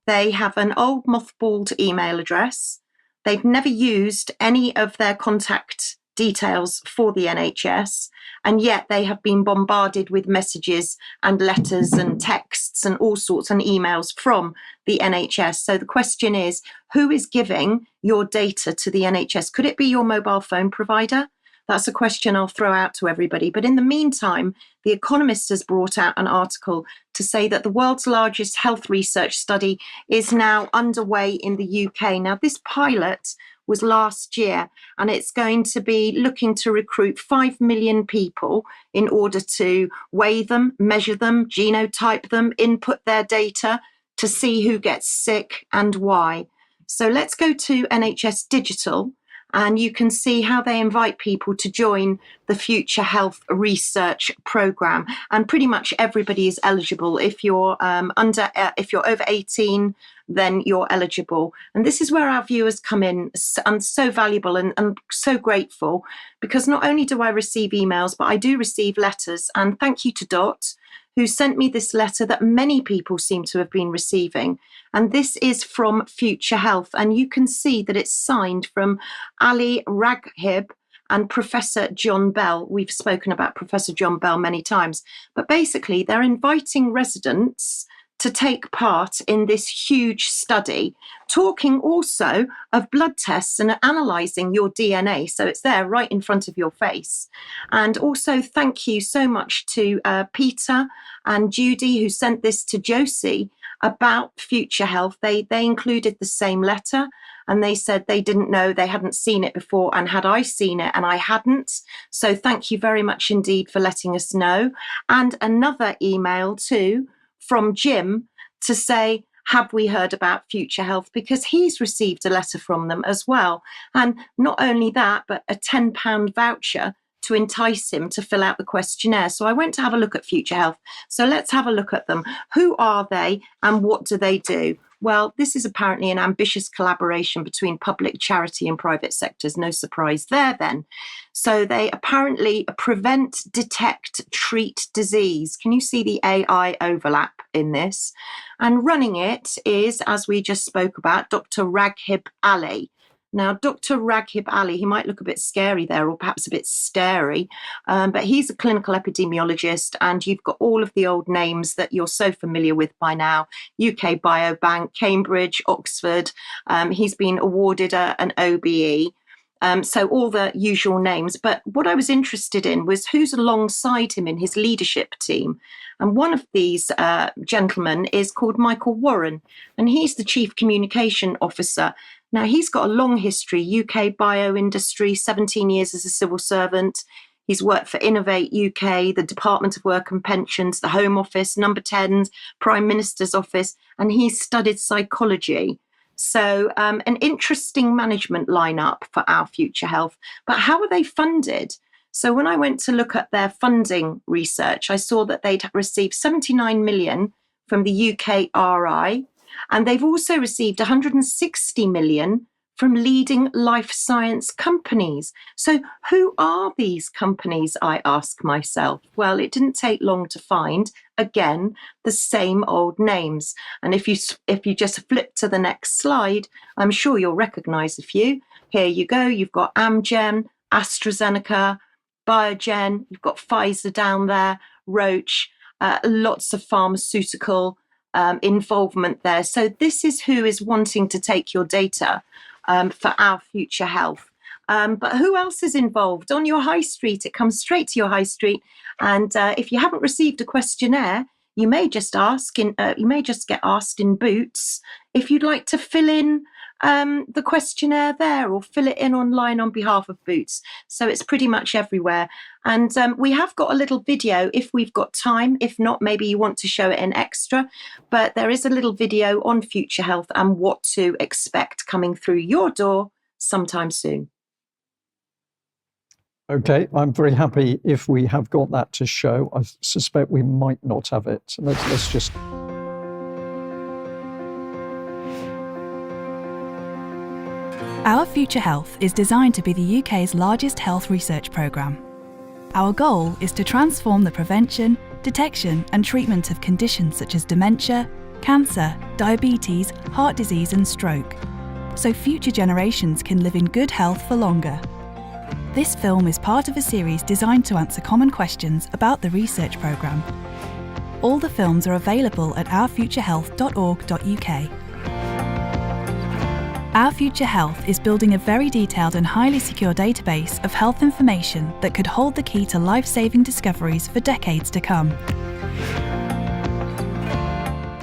S2: They have an old mothballed email address. They've never used any of their contact details for the NHS, and yet they have been bombarded with messages and letters and texts and all sorts and emails from the NHS. So the question is, who is giving your data to the NHS? Could it be your mobile phone provider? That's a question I'll throw out to everybody. But in the meantime, The Economist has brought out an article to say that the world's largest health research study is now underway in the UK. Now, this pilot was last year, and it's going to be looking to recruit 5 million people in order to weigh them, measure them, genotype them, input their data to see who gets sick and why. So let's go to NHS Digital, and you can see how they invite people to join the Future Health Research Programme. And pretty much everybody is eligible. If you're if you're over 18, then you're eligible. And this is where our viewers come in. I'm so valuable and so grateful, because not only do I receive emails, but I do receive letters. And thank you to Dot, who sent me this letter that many people seem to have been receiving. And this is from Future Health. And you can see that it's signed from Ali Raghib and Professor John Bell. We've spoken about Professor John Bell many times. But basically, they're inviting residents to take part in this huge study, talking also of blood tests and analysing your DNA. So it's there right in front of your face. And also thank you so much to Peter and Judy, who sent this to Josie about Future Health. They included the same letter, and they said they didn't know, they hadn't seen it before, and had I seen it and I hadn't. So thank you very much indeed for letting us know. And another email too from Jim to say, have we heard about Future Health? Because he's received a letter from them as well. And not only that, but a £10 voucher to entice him to fill out the questionnaire. So I went to have a look at Future Health. So let's have a look at them. Who are they and what do they do? Well, this is apparently an ambitious collaboration between public, charity and private sectors. No surprise there then. So they apparently prevent, detect, treat disease. Can you see the AI overlap in this? And running it is, as we just spoke about, Dr. Raghib Ali. Now, Dr. Raghib Ali, he might look a bit scary there, or perhaps a bit starey, but he's a clinical epidemiologist, and you've got all of the old names that you're so familiar with by now: UK Biobank, Cambridge, Oxford. He's been awarded an OBE. So all the usual names. But what I was interested in was who's alongside him in his leadership team. And one of these gentlemen is called Michael Warren, and he's the Chief Communication Officer. Now, he's got a long history, UK bio industry, 17 years as a civil servant. He's worked for Innovate UK, the Department of Work and Pensions, the Home Office, Number 10, Prime Minister's Office, and he's studied psychology. So an interesting management lineup for our Future Health. But how are they funded? So when I went to look at their funding research, I saw that they'd received 79 million from the UKRI, and they've also received 160 million from leading life science companies. So who are these companies, I ask myself? Well, it didn't take long to find, again, the same old names. And if you just flip to the next slide, I'm sure you'll recognise a few. Here you go. You've got Amgen, AstraZeneca, Biogen. You've got Pfizer down there, Roche, lots of pharmaceutical involvement there. So this is who is wanting to take your data for our Future Health. But who else is involved? On your high street, it comes straight to your high street. And if you haven't received a questionnaire, you may just get asked in Boots if you'd like to fill in the questionnaire there, or fill it in online on behalf of Boots. So it's pretty much everywhere. And we have got a little video if we've got time. If not, maybe you want to show it in extra. But there is a little video on Future Health and what to expect coming through your door sometime soon.
S1: Okay, I'm very happy if we have got that to show. I suspect we might not have it. Let's just...
S7: Our Future Health is designed to be the UK's largest health research programme. Our goal is to transform the prevention, detection and treatment of conditions such as dementia, cancer, diabetes, heart disease and stroke, so future generations can live in good health for longer. This film is part of a series designed to answer common questions about the research programme. All the films are available at ourfuturehealth.org.uk. Our Future Health is building a very detailed and highly secure database of health information that could hold the key to life-saving discoveries for decades to come.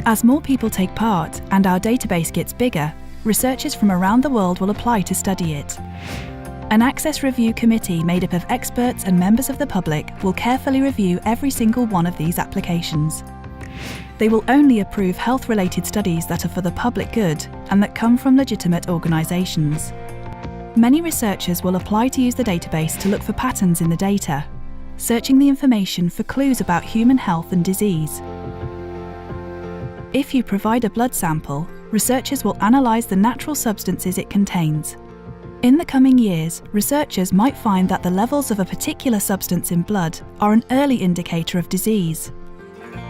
S7: As more people take part and our database gets bigger, researchers from around the world will apply to study it. An Access Review Committee made up of experts and members of the public will carefully review every single one of these applications. They will only approve health-related studies that are for the public good and that come from legitimate organisations. Many researchers will apply to use the database to look for patterns in the data, searching the information for clues about human health and disease. If you provide a blood sample, researchers will analyse the natural substances it contains. In the coming years, researchers might find that the levels of a particular substance in blood are an early indicator of disease.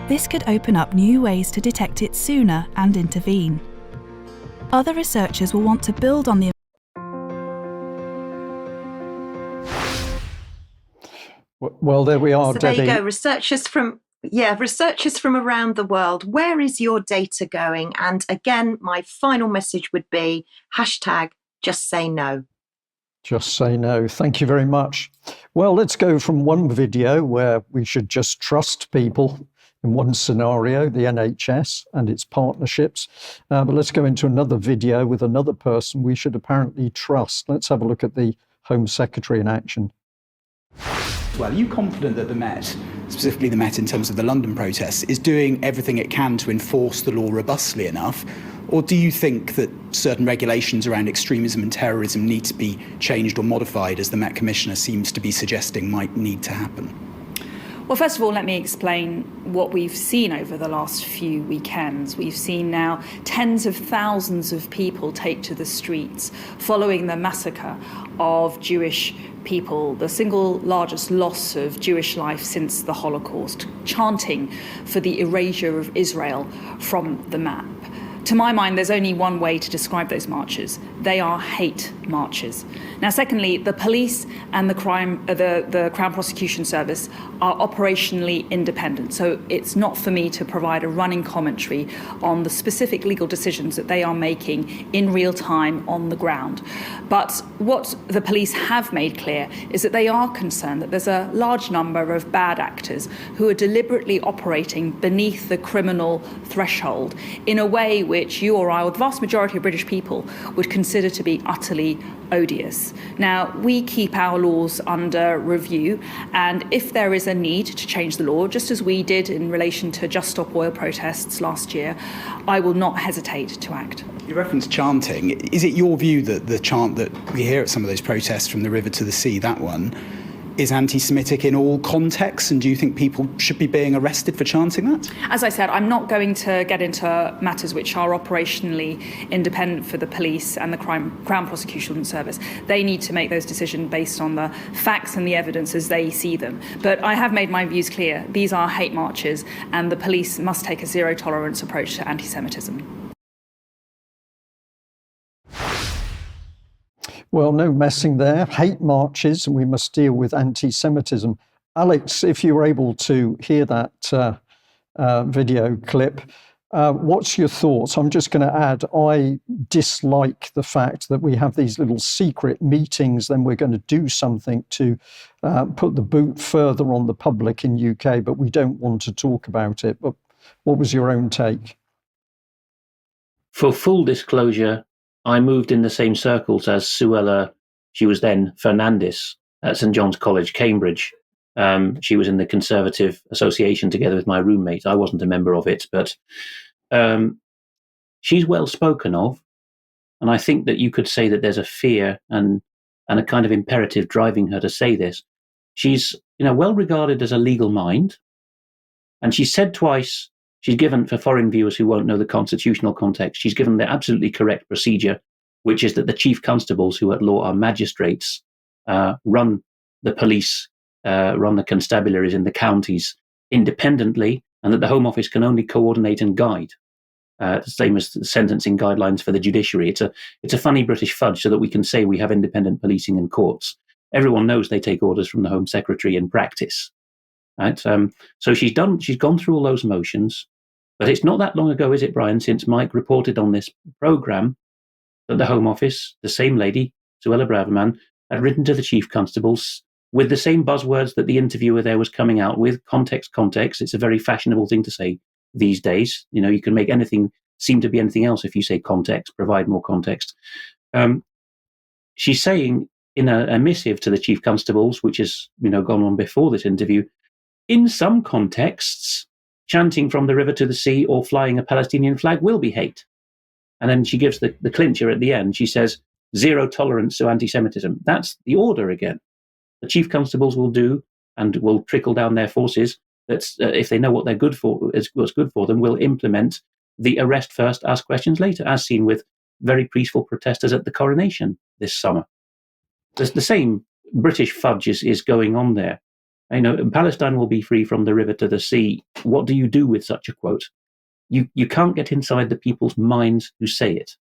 S7: This could open up new ways to detect it sooner and intervene. Other researchers will want to build on the
S1: Well, there we are,
S2: So
S1: Debbie.
S2: there you go, researchers from around the world. Where is your data going? And again, my final message would be #just say no.
S1: Just say no. Thank you very much. Well, let's go from one video where we should just trust people in one scenario, the NHS and its partnerships. But let's go into another video with another person we should apparently trust. Let's have a look at the Home Secretary in action.
S8: Well, are you confident that the Met, specifically the Met in terms of the London protests, is doing everything it can to enforce the law robustly enough? Or do you think that certain regulations around extremism and terrorism need to be changed or modified, as the Met Commissioner seems to be suggesting might need to happen?
S9: Well, first of all, let me explain what we've seen over the last few weekends. We've seen now tens of thousands of people take to the streets following the massacre of Jewish people, the single largest loss of Jewish life since the Holocaust, chanting for the erasure of Israel from the map. To my mind, there's only one way to describe those marches. They are hate marches. Now, secondly, the police and the Crown Prosecution Service are operationally independent. So it's not for me to provide a running commentary on the specific legal decisions that they are making in real time on the ground. But what the police have made clear is that they are concerned that there's a large number of bad actors who are deliberately operating beneath the criminal threshold in a way which you or I, or the vast majority of British people, would consider to be utterly odious. Now, we keep our laws under review, and if there is a need to change the law, just as we did in relation to Just Stop Oil protests last year, I will not hesitate to act.
S8: You referenced chanting. Is it your view that the chant that we hear at some of those protests, from the river to the sea, that one, is anti-Semitic in all contexts, and do you think people should be being arrested for chanting that?
S9: As I said, I'm not going to get into matters which are operationally independent for the police and the Crown Prosecution Service. They need to make those decisions based on the facts and the evidence as they see them. But I have made my views clear. These are hate marches, and the police must take a zero-tolerance approach to anti-Semitism.
S1: Well, no messing there. Hate marches, and we must deal with anti-Semitism. Alex, if you were able to hear that video clip, what's your thoughts? I'm just going to add, I dislike the fact that we have these little secret meetings, then we're going to do something to put the boot further on the public in UK, but we don't want to talk about it. But what was your own take?
S6: For full disclosure, I moved in the same circles as Suella, she was then Fernandez at St John's College, Cambridge. She was in the Conservative Association together with my roommate. I wasn't a member of it, but she's well spoken of. And I think that you could say that there's a fear and a kind of imperative driving her to say this. She's, well regarded as a legal mind. And she said twice, she's given, for foreign viewers who won't know the constitutional context, she's given the absolutely correct procedure, which is that the chief constables, who at law are magistrates, run the police, run the constabularies in the counties independently, and that the Home Office can only coordinate and guide, the same as the sentencing guidelines for the judiciary. It's a funny British fudge so that we can say we have independent policing and courts. everyone knows they take orders from the Home Secretary in practice. Right? So she's gone through all those motions, but it's not that long ago, is it, Brian, since Mike reported on this programme that the Home Office, the same lady, Suella Braverman, had written to the Chief Constables with the same buzzwords that the interviewer there was coming out with, context. It's a very fashionable thing to say these days. You can make anything seem to be anything else if you say context, provide more context. She's saying in a missive to the Chief Constables, which has gone on before this interview, in some contexts, chanting from the river to the sea or flying a Palestinian flag will be hate. And then she gives the clincher at the end. She says, zero tolerance to anti-Semitism. That's the order again. The Chief Constables will do and will trickle down their forces that if they know what they're good for, is what's good for them, will implement the arrest first, ask questions later, as seen with very peaceful protesters at the coronation this summer. The same British fudge is going on there. Palestine will be free from the river to the sea. What do you do with such a quote? You can't get inside the people's minds who say it.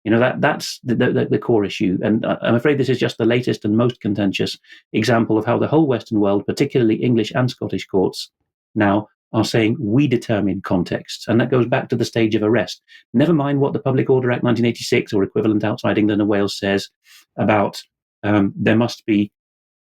S6: That's the core issue. And I'm afraid this is just the latest and most contentious example of how the whole Western world, particularly English and Scottish courts, now are saying we determine contexts. And that goes back to the stage of arrest. Never mind what the Public Order Act 1986 or equivalent outside England and Wales says about there must be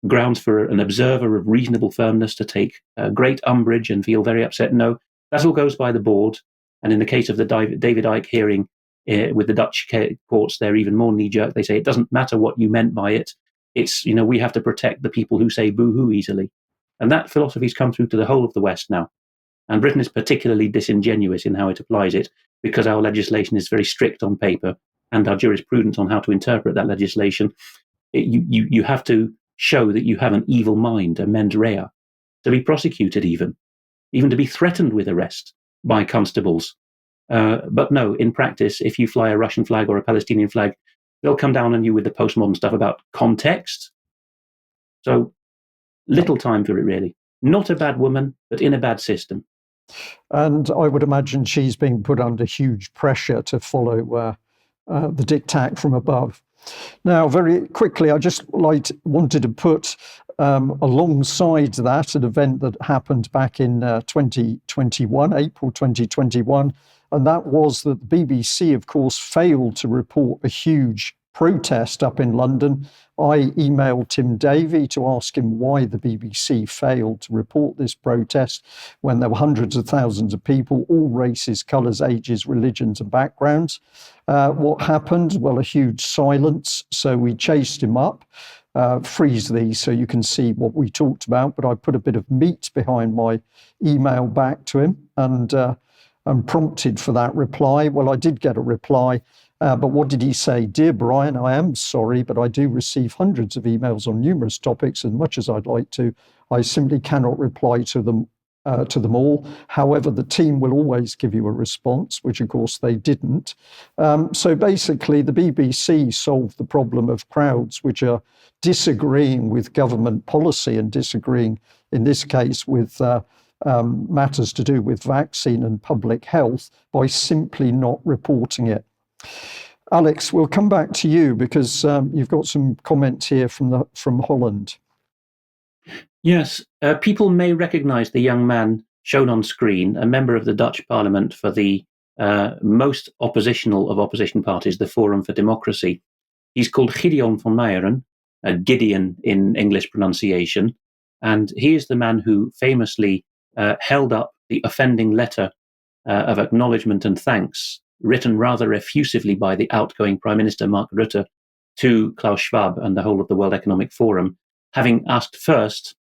S6: grounds for an observer of reasonable firmness to take great umbrage and feel very upset. No, that all goes by the board. And in the case of the David Icke hearing with the Dutch courts, they're even more knee-jerk. They say it doesn't matter what you meant by it. It's, we have to protect the people who say boo-hoo easily. And that philosophy's come through to the whole of the West now. And Britain is particularly disingenuous in how it applies it because our legislation is very strict on paper and our jurisprudence on how to interpret that legislation. You have to show that you have an evil mind, a mens rea, to be prosecuted even to be threatened with arrest by constables. But no, in practice, if you fly a Russian flag or a Palestinian flag, they'll come down on you with the postmodern stuff about context. So little time for it, really. Not a bad woman, but in a bad system.
S1: And I would imagine she's being put under huge pressure to follow the diktat from above. Now, very quickly, I just wanted to put alongside that an event that happened back in 2021, April 2021, and that was that the BBC, of course, failed to report a huge protest up in London. I emailed Tim Davie to ask him why the BBC failed to report this protest when there were hundreds of thousands of people, all races, colours, ages, religions and backgrounds. What happened? Well, a huge silence. So we chased him up. Freeze these so you can see what we talked about, but I put a bit of meat behind my email back to him and prompted for that reply. Well, I did get a reply. But what did he say? Dear Brian, I am sorry, but I do receive hundreds of emails on numerous topics. As much as I'd like to, I simply cannot reply to them all. However, the team will always give you a response, which of course they didn't. So basically, the BBC solved the problem of crowds which are disagreeing with government policy and disagreeing, in this case, with matters to do with vaccine and public health by simply not reporting it. Alex, we'll come back to you because you've got some comments here from Holland.
S6: Yes, people may recognise the young man shown on screen, a member of the Dutch Parliament for the most oppositional of opposition parties, the Forum for Democracy. He's called Gideon van Meijeren, Gideon in English pronunciation, and he is the man who famously held up the offending letter of acknowledgement and thanks written rather effusively by the outgoing Prime Minister Mark Rutte to Klaus Schwab and the whole of the World Economic Forum, having asked first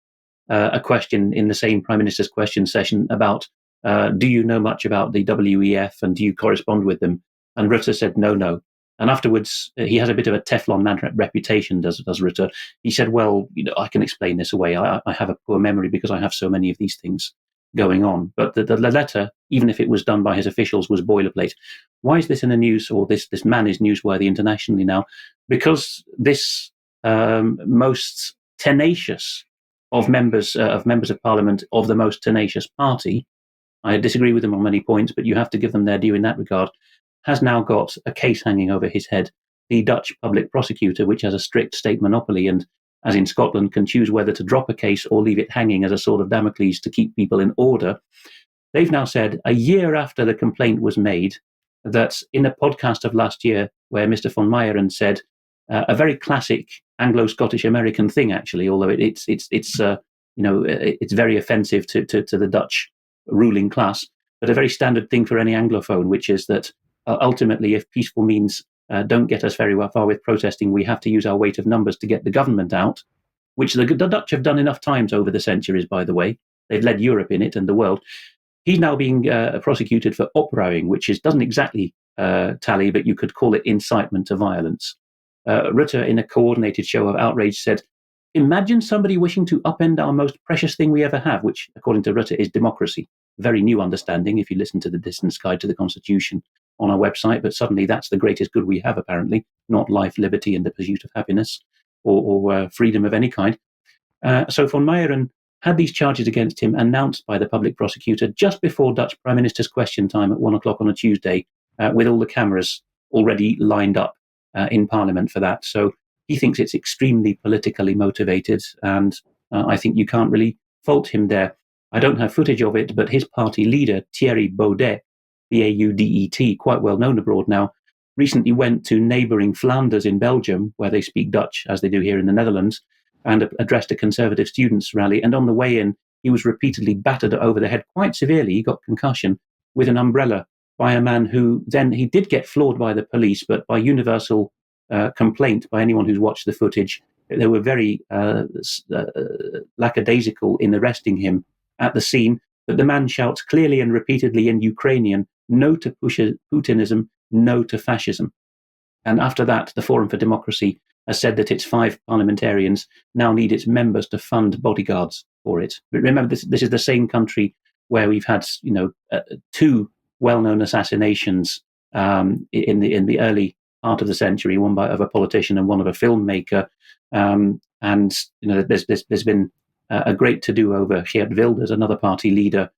S6: a question in the same Prime Minister's question session about, do you know much about the WEF and do you correspond with them? And Rutte said, no. And afterwards, he has a bit of a Teflon man reputation, does Rutte. He said, well, I can explain this away. I have a poor memory because I have so many of these things going on. But the letter, even if it was done by his officials, was boilerplate. Why is this in the news, or this man is newsworthy internationally now? Because this most tenacious of members of Parliament of the most tenacious party, I disagree with them on many points, but you have to give them their due in that regard, has now got a case hanging over his head. The Dutch public prosecutor, which has a strict state monopoly and as in Scotland, can choose whether to drop a case or leave it hanging as a sword of Damocles to keep people in order. They've now said, a year after the complaint was made, that in a podcast of last year where Mr. von Meyeren said a very classic Anglo-Scottish American thing, actually, although it's very offensive to the Dutch ruling class, but a very standard thing for any Anglophone, which is that ultimately, if peaceful means don't get us very far with protesting, we have to use our weight of numbers to get the government out, which the Dutch have done enough times over the centuries, by the way. They've led Europe in it and the world. He's now being prosecuted for oprowing, which doesn't exactly tally, but you could call it incitement to violence. Rutte, in a coordinated show of outrage, said, "Imagine somebody wishing to upend our most precious thing we ever have," which, according to Rutte, is democracy. Very new understanding if you listen to the Distance Guide to the Constitution on our website, but suddenly that's the greatest good we have, apparently, not life, liberty, and the pursuit of happiness or freedom of any kind. So von Meyeren had these charges against him announced by the public prosecutor just before Dutch Prime Minister's question time at 1 o'clock on a Tuesday, with all the cameras already lined up in Parliament for that. So he thinks it's extremely politically motivated, and I think you can't really fault him there. I don't have footage of it, but his party leader, Thierry Baudet, B-A-U-D-E-T, quite well known abroad now, recently went to neighbouring Flanders in Belgium, where they speak Dutch, as they do here in the Netherlands, and addressed a conservative students' rally. And on the way in, he was repeatedly battered over the head quite severely. He got concussion with an umbrella by a man who then, he did get floored by the police, but by universal complaint by anyone who's watched the footage, they were very lackadaisical in arresting him at the scene. But the man shouts clearly and repeatedly in Ukrainian, "No to Putinism, no to fascism." And after that, the Forum for Democracy has said that its 5 parliamentarians now need its members to fund bodyguards for it. But remember, this is the same country where we've had, 2 well-known assassinations in the early part of the century, one of a politician and one of a filmmaker. There's been a great to-do over Geert Wilders, another party leader,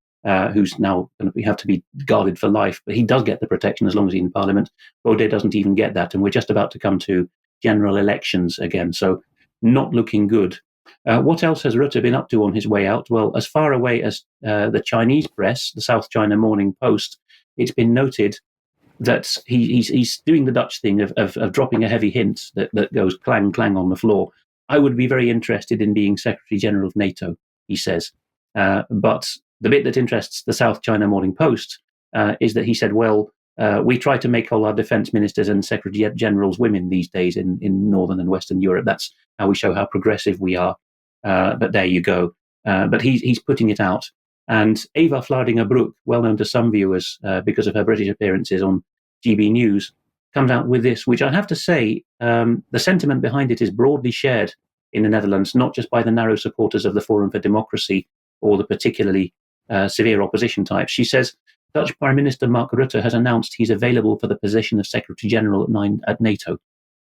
S6: who's now going to have to be guarded for life, but he does get the protection as long as he's in Parliament. Baudet doesn't even get that, and we're just about to come to general elections again, so not looking good. What else has Rutte been up to on his way out? Well, as far away as the Chinese press, the South China Morning Post, it's been noted that he's doing the Dutch thing of dropping a heavy hint that goes clang, clang on the floor. I would be very interested in being Secretary General of NATO, he says. But the bit that interests the South China Morning Post is that he said, well, we try to make all our defense ministers and secretary generals women these days in Northern and Western Europe. That's how we show how progressive we are. But there you go. But he's putting it out. And Eva Vlaardingerbroek, well known to some viewers because of her British appearances on GB News, comes out with this, which I have to say, the sentiment behind it is broadly shared in the Netherlands, not just by the narrow supporters of the Forum for Democracy or the particularly severe opposition types. She says, Dutch Prime Minister Mark Rutte has announced he's available for the position of Secretary General at NATO.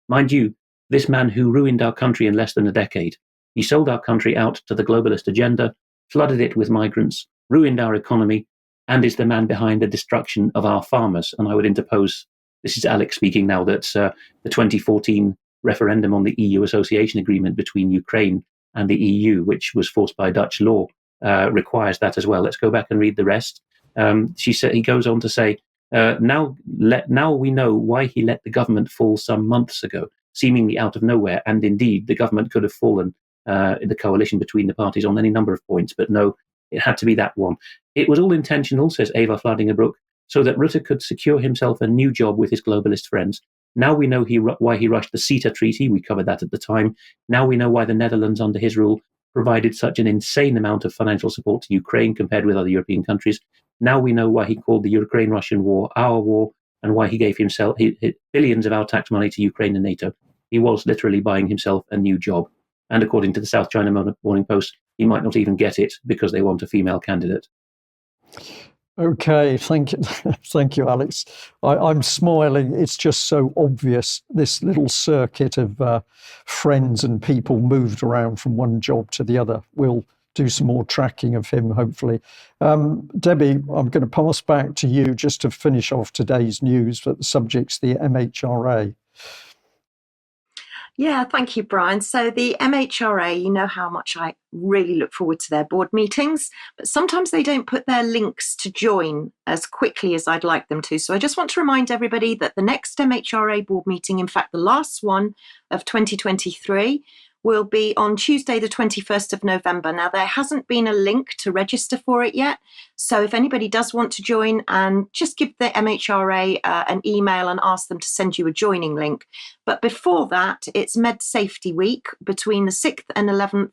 S6: Mind you, this man who ruined our country in less than a decade. He sold our country out to the globalist agenda, flooded it with migrants, ruined our economy, and is the man behind the destruction of our farmers. And I would interpose, this is Alex speaking now, that the 2014 referendum on the EU association agreement between Ukraine and the EU, which was forced by Dutch law, requires that as well. Let's go back and read the rest. He goes on to say, now we know why he let the government fall some months ago, seemingly out of nowhere. And indeed, the government could have fallen in the coalition between the parties on any number of points, but no, it had to be that one. It was all intentional, says Eva Vlaardingerbroek, so that Rutte could secure himself a new job with his globalist friends. Now we know why he rushed the CETA treaty. We covered that at the time. Now we know why the Netherlands, under his rule, provided such an insane amount of financial support to Ukraine compared with other European countries. Now we know why he called the Ukraine-Russian war our war, and why he gave himself billions of our tax money to Ukraine and NATO. He was literally buying himself a new job. And according to the South China Morning Post, he might not even get it because they want a female candidate.
S1: Okay, thank you, thank you, Alex. I'm smiling. It's just so obvious, this little circuit of friends and people moved around from one job to the other. We'll do some more tracking of him, hopefully. Debbie, I'm going to pass back to you just to finish off today's news, but the subject's the MHRA.
S2: Yeah, thank you, Brian. So the MHRA, you know how much I really look forward to their board meetings, but sometimes they don't put their links to join as quickly as I'd like them to. So I just want to remind everybody that the next MHRA board meeting, in fact, the last one of 2023, will be on Tuesday, the 21st of November. Now, there hasn't been a link to register for it yet. So if anybody does want to join, and just give the MHRA an email and ask them to send you a joining link. But before that, it's MedSafetyWeek between the 6th and 11th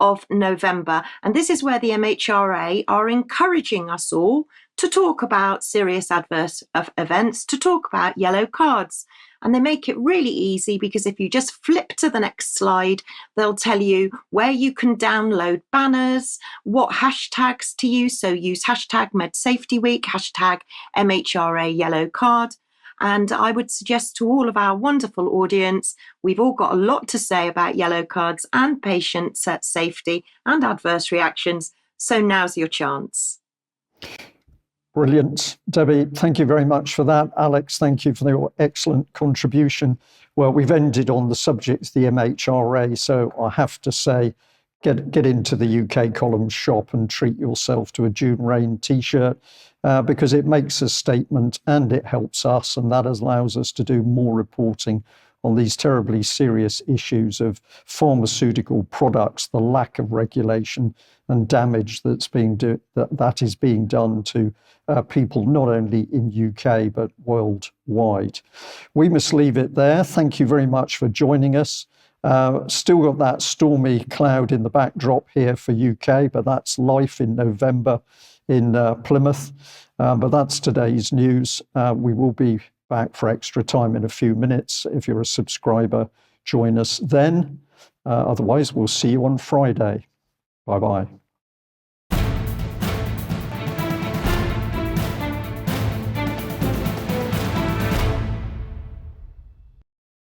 S2: of November. And this is where the MHRA are encouraging us all to talk about serious adverse events, to talk about yellow cards. And they make it really easy, because if you just flip to the next slide, they'll tell you where you can download banners, what hashtags to use. So use hashtag MedSafetyWeek, hashtag MHRA yellow card. And I would suggest to all of our wonderful audience, we've all got a lot to say about yellow cards and patient safety and adverse reactions. So now's your chance.
S1: Brilliant. Debbie, thank you very much for that. Alex, thank you for your excellent contribution. Well, we've ended on the subject of the MHRA, so I have to say, get into the UK Columns shop and treat yourself to a June Rain t-shirt, because it makes a statement and it helps us, and that allows us to do more reporting on these terribly serious issues of pharmaceutical products, the lack of regulation and damage that is being done to people not only in UK but worldwide. We must leave it there. Thank you very much for joining us. Still got that stormy cloud in the backdrop here for UK, but that's life in November in Plymouth. But that's today's news. We will be back for extra time in a few minutes. If you're a subscriber, join us then. Otherwise, we'll see you on Friday. Bye-bye.